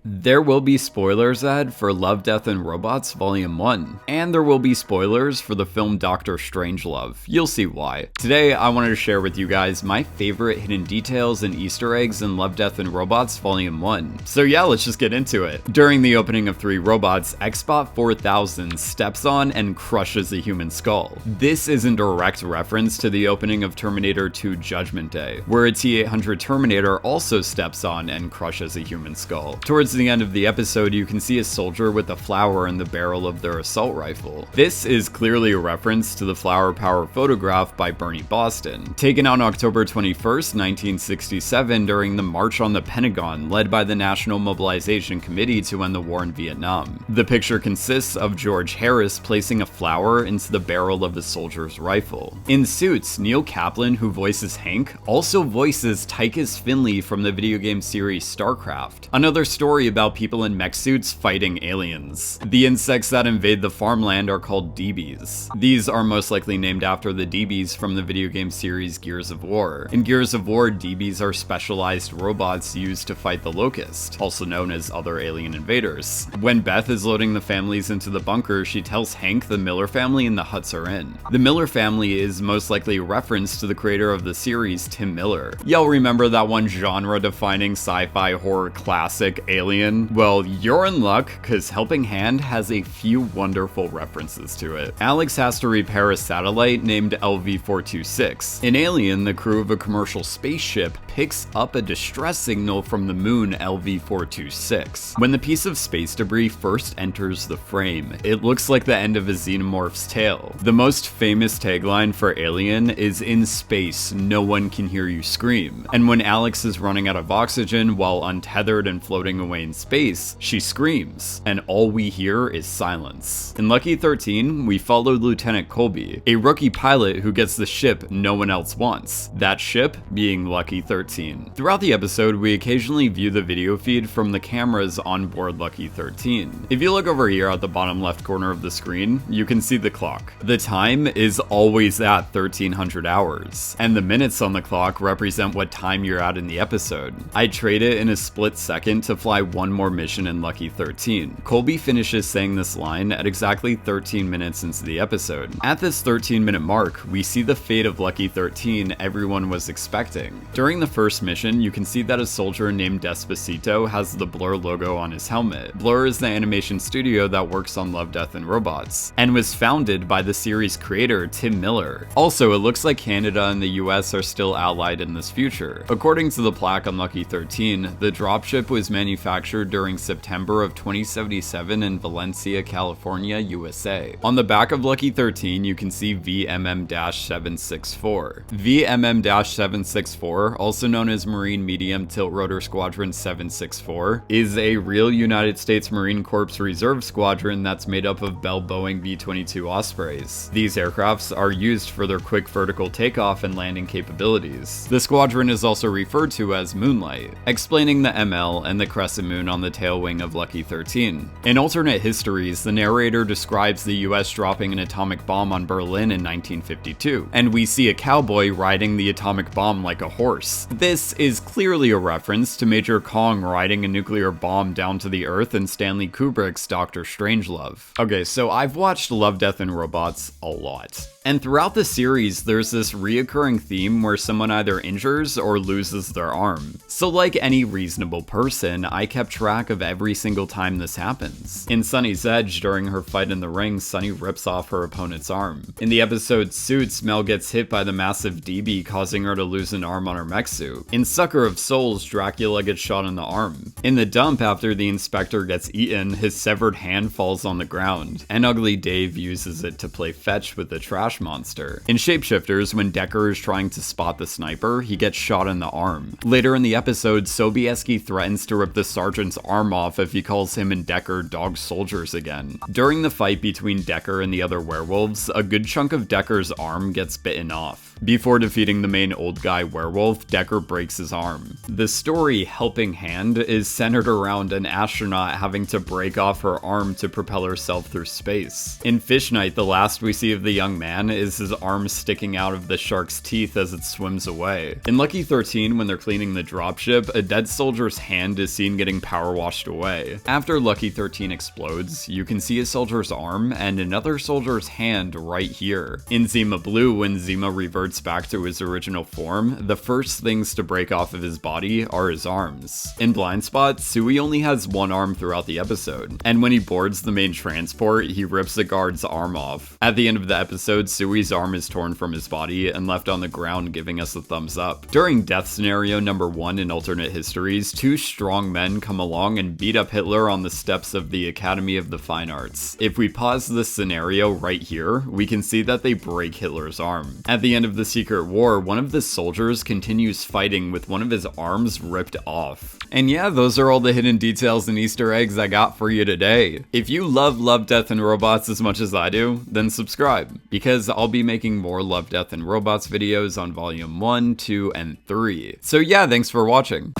There will be spoilers ahead for Love, Death, and Robots Volume 1, and there will be spoilers for the film Dr. Strangelove. You'll see why. Today, I wanted to share with you guys my favorite hidden details and Easter eggs in Love, Death, and Robots Volume 1. So yeah, let's just get into it. During the opening of 3 Robots, Xbot 4000 steps on and crushes a human skull. This is in direct reference to the opening of Terminator 2 Judgment Day, where a T-800 Terminator also steps on and crushes a human skull. Towards the end of the episode, you can see a soldier with a flower in the barrel of their assault rifle. This is clearly a reference to the flower power photograph by Bernie Boston, taken on October 21st, 1967 during the March on the Pentagon led by the National Mobilization Committee to end the war in Vietnam. The picture consists of George Harris placing a flower into the barrel of a soldier's rifle. In Suits, Neil Kaplan, who voices Hank, also voices Tychus Finley from the video game series StarCraft. Another story about people in mech suits fighting aliens. The insects that invade the farmland are called DeeBees. These are most likely named after the DeeBees from the video game series Gears of War. In Gears of War, DeeBees are specialized robots used to fight the Locust, also known as other alien invaders. When Beth is loading the families into the bunker, she tells Hank the Miller family and the Hutts are in. The Miller family is most likely a reference to the creator of the series, Tim Miller. Y'all remember that one genre-defining sci-fi horror classic, Alien? Well, you're in luck, cause Helping Hand has a few wonderful references to it. Alex has to repair a satellite named LV-426. In Alien, the crew of a commercial spaceship picks up a distress signal from the moon LV-426. When the piece of space debris first enters the frame, it looks like the end of a Xenomorph's tail. The most famous tagline for Alien is "In space, no one can hear you scream." And when Alex is running out of oxygen while untethered and floating away in space, she screams, and all we hear is silence. In Lucky 13, we followed Lieutenant Colby, a rookie pilot who gets the ship no one else wants, that ship being Lucky 13. Throughout the episode, we occasionally view the video feed from the cameras on board Lucky 13. If you look over here at the bottom left corner of the screen, you can see the clock. The time is always at 1300 hours, and the minutes on the clock represent what time you're at in the episode. I trade it in a split second to fly one more mission in Lucky 13. Colby finishes saying this line at exactly 13 minutes into the episode. At this 13-minute mark, we see the fate of Lucky 13 everyone was expecting. During the first mission, you can see that a soldier named Despacito has the Blur logo on his helmet. Blur is the animation studio that works on Love, Death, and Robots, and was founded by the series creator Tim Miller. Also, it looks like Canada and the US are still allied in this future. According to the plaque on Lucky 13, the dropship was manufactured during September of 2077 in Valencia, California, USA. On the back of Lucky 13, you can see VMM-764. VMM-764, also known as Marine Medium Tilt-rotor Squadron 764, is a real United States Marine Corps Reserve squadron that's made up of Bell Boeing B-22 Ospreys. These aircrafts are used for their quick vertical takeoff and landing capabilities. The squadron is also referred to as Moonlight, explaining the ML and the crescent moon on the tail wing of Lucky 13. In alternate histories, the narrator describes the US dropping an atomic bomb on Berlin in 1952, and we see a cowboy riding the atomic bomb like a horse. This is clearly a reference to Major Kong riding a nuclear bomb down to the Earth in Stanley Kubrick's Dr. Strangelove. Okay, so I've watched Love, Death, and Robots a lot. And throughout the series, there's this reoccurring theme where someone either injures or loses their arm. So like any reasonable person, I kept track of every single time this happens. In Sunny's Edge, during her fight in the ring, Sunny rips off her opponent's arm. In the episode Suits, Mel gets hit by the massive DeeBee, causing her to lose an arm on her mech suit. In Sucker of Souls, Dracula gets shot in the arm. In the dump, after the inspector gets eaten, his severed hand falls on the ground, and Ugly Dave uses it to play fetch with the trash monster. In Shapeshifters, when Decker is trying to spot the sniper, he gets shot in the arm. Later in the episode, Sobieski threatens to rip the sergeant's arm off if he calls him and Decker dog soldiers again. During the fight between Decker and the other werewolves, a good chunk of Decker's arm gets bitten off. Before defeating the main old guy werewolf, Decker breaks his arm. The story Helping Hand is centered around an astronaut having to break off her arm to propel herself through space. In Fish Night, the last we see of the young man can is his arm sticking out of the shark's teeth as it swims away. In Lucky 13, when they're cleaning the dropship, a dead soldier's hand is seen getting power washed away. After Lucky 13 explodes, you can see a soldier's arm and another soldier's hand right here. In Zima Blue, when Zima reverts back to his original form, the first things to break off of his body are his arms. In Blind Spot, Sui only has one arm throughout the episode, and when he boards the main transport, he rips the guard's arm off. At the end of the episode, Sui's arm is torn from his body and left on the ground, giving us a thumbs up. During death scenario number 1 in alternate histories, 2 strong men come along and beat up Hitler on the steps of the Academy of the Fine Arts. If we pause this scenario right here, we can see that they break Hitler's arm. At the end of the Secret War, one of the soldiers continues fighting with one of his arms ripped off. And yeah, those are all the hidden details and Easter eggs I got for you today. If you love, Death, and Robots as much as I do, then subscribe, because I'll be making more Love, Death, and Robots videos on Volume 1, 2, and 3. So yeah, thanks for watching.